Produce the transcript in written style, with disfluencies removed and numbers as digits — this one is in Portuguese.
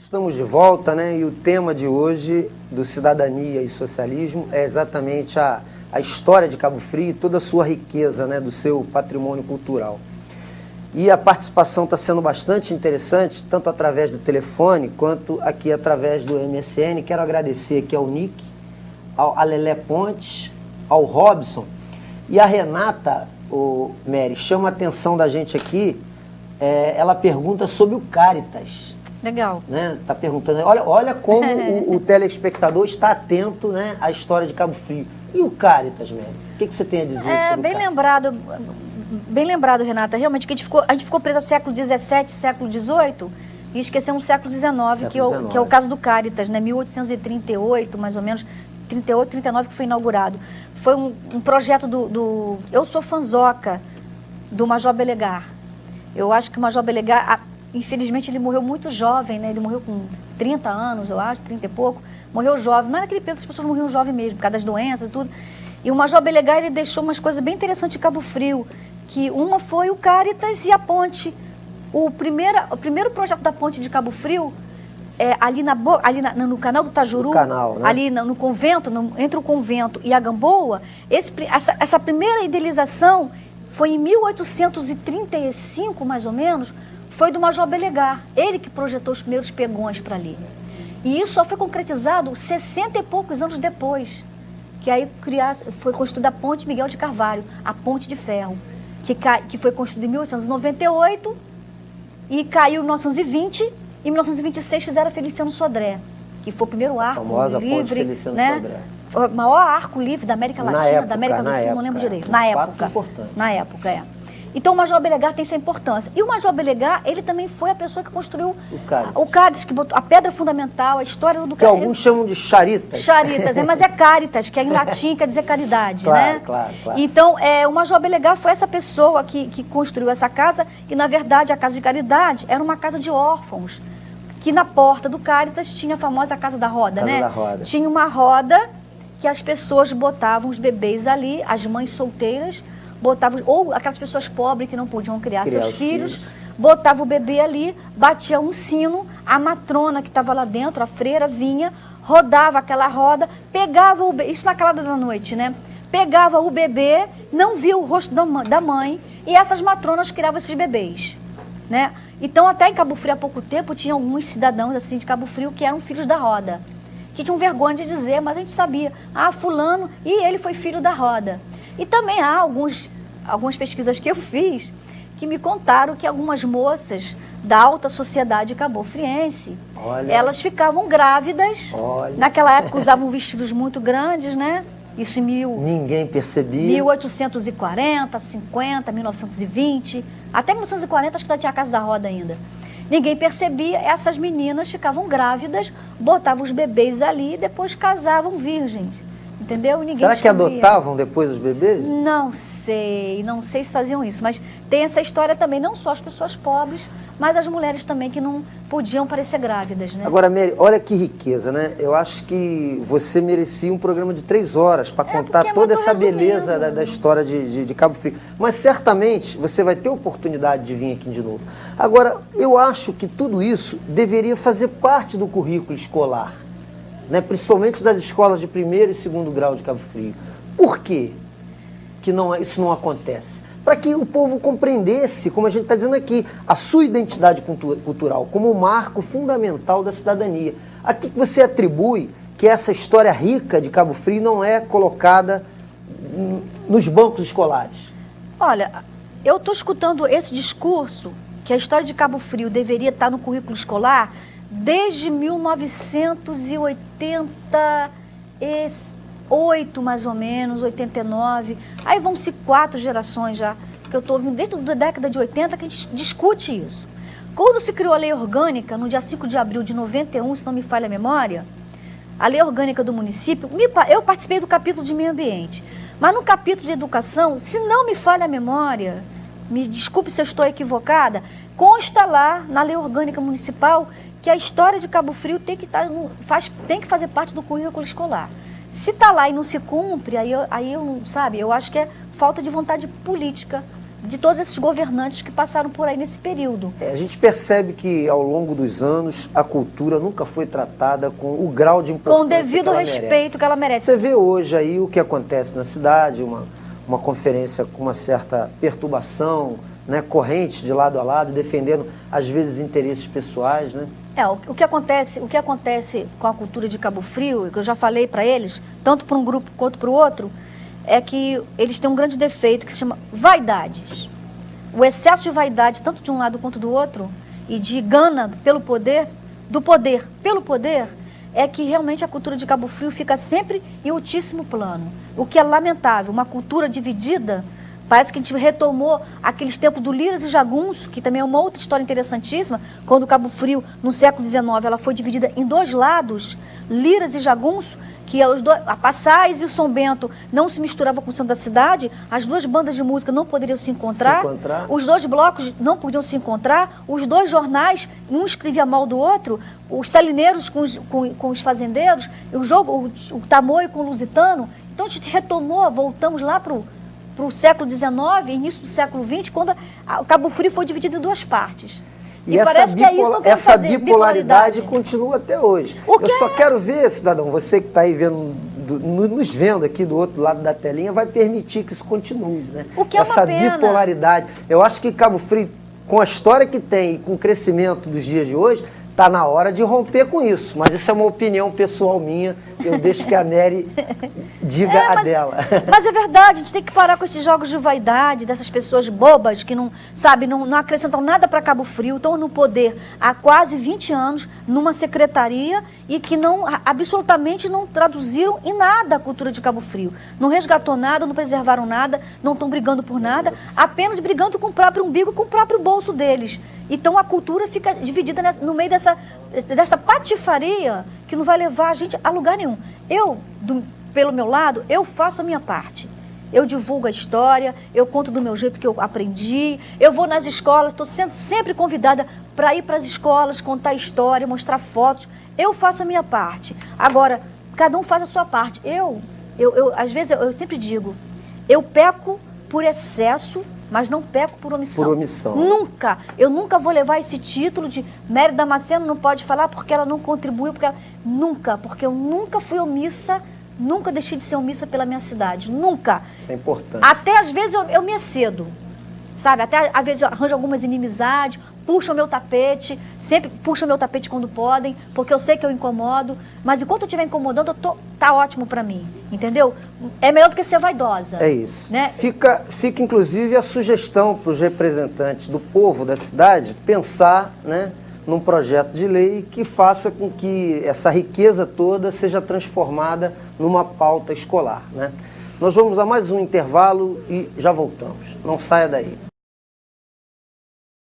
Estamos de volta, né? E o tema de hoje, do Cidadania e Socialismo, é exatamente a história de Cabo Frio e toda a sua riqueza, né? Do seu patrimônio cultural. E a participação está sendo bastante interessante, tanto através do telefone, quanto aqui através do MSN. Quero agradecer aqui ao Nick, a Lelé Pontes, ao Robson. E a Renata, Mary, chama a atenção da gente aqui, ela pergunta sobre o Caritas. Legal. Né? Tá perguntando, olha como o telespectador está atento, né, à história de Cabo Frio. E o Caritas, Mary? O que você tem a dizer sobre o Caritas? Bem lembrado, Renata. Realmente, que a gente ficou presa século XVII, século XVIII, e esquecemos o século XIX, que é o caso do Caritas, né? 1838, mais ou menos, 38, 39, que foi inaugurado. Foi um projeto eu sou fanzoca do Major Belegar. Eu acho que o Major Belegar, infelizmente, ele morreu muito jovem, né? Ele morreu com 30 anos, eu acho, 30 e pouco. Morreu jovem, mas naquele período as pessoas morriam jovem mesmo, por causa das doenças e tudo. E o Major Belegar, ele deixou umas coisas bem interessantes em Cabo Frio, que uma foi o Caritas e a ponte. O primeiro projeto da ponte de Cabo Frio, no canal do Tajuru, canal, né? ali no convento, entre o convento e a Gamboa, essa primeira idealização foi em 1835, mais ou menos, foi do Major Belegar. Ele que projetou os primeiros pegões para ali. E isso só foi concretizado 60 e poucos anos depois, que aí foi construída a Ponte Miguel de Carvalho, a Ponte de Ferro, que foi construída em 1898 e caiu em 1920. Em 1926 fizeram a Feliciano Sodré, que foi o primeiro arco famosa livre, Ponte Feliciano né? Sodré. O maior arco livre da América Latina, da América do Sul, não lembro direito. Na época. Na época. Então o Major Belegar tem essa importância. E o Major Belegar, ele também foi a pessoa que construiu o Caritas, que botou a pedra fundamental, a história do Caritas. Que alguns chamam de charitas. Charitas, mas é Caritas, que é em latim, quer dizer caridade, né? Claro. Então, o Major Belegar foi essa pessoa que construiu essa casa, e na verdade a casa de caridade era uma casa de órfãos, que na porta do Caritas tinha a famosa Casa da Roda, Casa né? da Roda. Tinha uma roda que as pessoas botavam os bebês ali, as mães solteiras, botavam, ou aquelas pessoas pobres que não podiam criar seus filhos, botavam o bebê ali, batia um sino, a matrona que estava lá dentro, a freira, vinha, rodava aquela roda, pegava o bebê, isso na calada da noite, né? Pegava o bebê, não via o rosto da mãe, e essas matronas criavam esses bebês, né? Então, até em Cabo Frio, há pouco tempo, tinha alguns cidadãos assim de Cabo Frio que eram filhos da roda, que tinham vergonha de dizer, mas a gente sabia, fulano, e ele foi filho da roda. E também há algumas pesquisas que eu fiz que me contaram que algumas moças da alta sociedade cabofriense, elas ficavam grávidas. Naquela época usavam vestidos muito grandes, né? Isso em ninguém percebia. 1840, 50, 1920, até 1940 acho que ainda tinha a Casa da Roda ainda. Ninguém percebia, essas meninas ficavam grávidas, botavam os bebês ali e depois casavam virgens. Entendeu? Ninguém Será que adotavam depois os bebês? Não sei se faziam isso, mas tem essa história também, não só as pessoas pobres, mas as mulheres também que não podiam parecer grávidas, né? Agora, Mary, olha que riqueza, né? Eu acho que você merecia um programa de 3 horas para contar toda essa beleza da história de Cabo Frio. Mas certamente você vai ter oportunidade de vir aqui de novo. Agora, eu acho que tudo isso deveria fazer parte do currículo escolar, né? Principalmente das escolas de 1º e 2º grau de Cabo Frio. Por quê que isso não acontece? Para que o povo compreendesse, como a gente está dizendo aqui, a sua identidade cultural como um marco fundamental da cidadania. A que você atribui que essa história rica de Cabo Frio não é colocada nos bancos escolares? Olha, eu estou escutando esse discurso que a história de Cabo Frio deveria estar no currículo escolar desde 1988, mais ou menos, 89. Aí vão-se 4 gerações já, que eu estou ouvindo desde a década de 80 que a gente discute isso. Quando se criou a lei orgânica, no dia 5 de abril de 91, se não me falha a memória, a lei orgânica do município, eu participei do capítulo de meio ambiente, mas no capítulo de educação, se não me falha a memória, me desculpe se eu estou equivocada, consta lá na lei orgânica municipal que a história de Cabo Frio tem que fazer parte do currículo escolar. Se está lá e não se cumpre, aí eu acho que é falta de vontade política de todos esses governantes que passaram por aí nesse período. A gente percebe que ao longo dos anos a cultura nunca foi tratada com o grau de importância com o devido respeito que ela merece. Você vê hoje aí o que acontece na cidade, uma conferência com uma certa perturbação, né, corrente de lado a lado, defendendo às vezes interesses pessoais, né? O que acontece com a cultura de Cabo Frio, que eu já falei para eles, tanto para um grupo quanto para o outro, é que eles têm um grande defeito que se chama vaidades. O excesso de vaidade, tanto de um lado quanto do outro, e de gana pelo poder, pelo poder, é que realmente a cultura de Cabo Frio fica sempre em altíssimo plano. O que é lamentável, uma cultura dividida. Parece que a gente retomou aqueles tempos do Liras e Jagunço, que também é uma outra história interessantíssima, quando Cabo Frio, no século XIX, ela foi dividida em dois lados, Liras e Jagunço, que a Passais e o São Bento não se misturavam com o centro da cidade, as duas bandas de música não poderiam se encontrar, os dois blocos não podiam se encontrar, os dois jornais, um escrevia mal do outro, os salineiros com os fazendeiros, o Tamoio com o Lusitano. Então a gente retomou, voltamos lá para o século XIX, início do século XX, quando o Cabo Frio foi dividido em duas partes. E essa bipolaridade continua até hoje. Eu só quero ver, cidadão, você que está aí nos vendo aqui do outro lado da telinha, vai permitir que isso continue, né? Essa bipolaridade. Eu acho que Cabo Frio, com a história que tem e com o crescimento dos dias de hoje, está na hora de romper com isso. Mas isso é uma opinião pessoal minha. Eu deixo que a Mary diga a dela. Mas é verdade, a gente tem que parar com esses jogos de vaidade, dessas pessoas bobas que não acrescentam nada para Cabo Frio, estão no poder há quase 20 anos, numa secretaria, e que absolutamente não traduziram em nada a cultura de Cabo Frio. Não resgatou nada, não preservaram nada, não estão brigando por nada, apenas brigando com o próprio umbigo, com o próprio bolso deles. Então a cultura fica dividida no meio dessa patifaria que não vai levar a gente a lugar nenhum. Pelo meu lado, eu faço a minha parte. Eu divulgo a história, eu conto do meu jeito que eu aprendi, eu vou nas escolas, estou sendo sempre convidada para ir para as escolas, contar a história, mostrar fotos. Eu faço a minha parte. Agora, cada um faz a sua parte. Às vezes, eu sempre digo, eu peco por excesso, mas não peco por omissão. Por omissão. Nunca. Eu nunca vou levar esse título de Mary Damasceno não pode falar porque ela não contribuiu. Nunca, porque eu nunca fui omissa, nunca deixei de ser omissa pela minha cidade. Nunca. Isso é importante. Até às vezes eu me excedo, sabe? Até às vezes eu arranjo algumas inimizades, puxam meu tapete, sempre puxam meu tapete quando podem, porque eu sei que eu incomodo, mas enquanto eu estiver incomodando, tá ótimo para mim, entendeu? É melhor do que ser vaidosa. É isso. Né? Fica inclusive a sugestão para os representantes do povo da cidade pensar, né, num projeto de lei que faça com que essa riqueza toda seja transformada numa pauta escolar, né? Nós vamos a mais um intervalo e já voltamos. Não saia daí.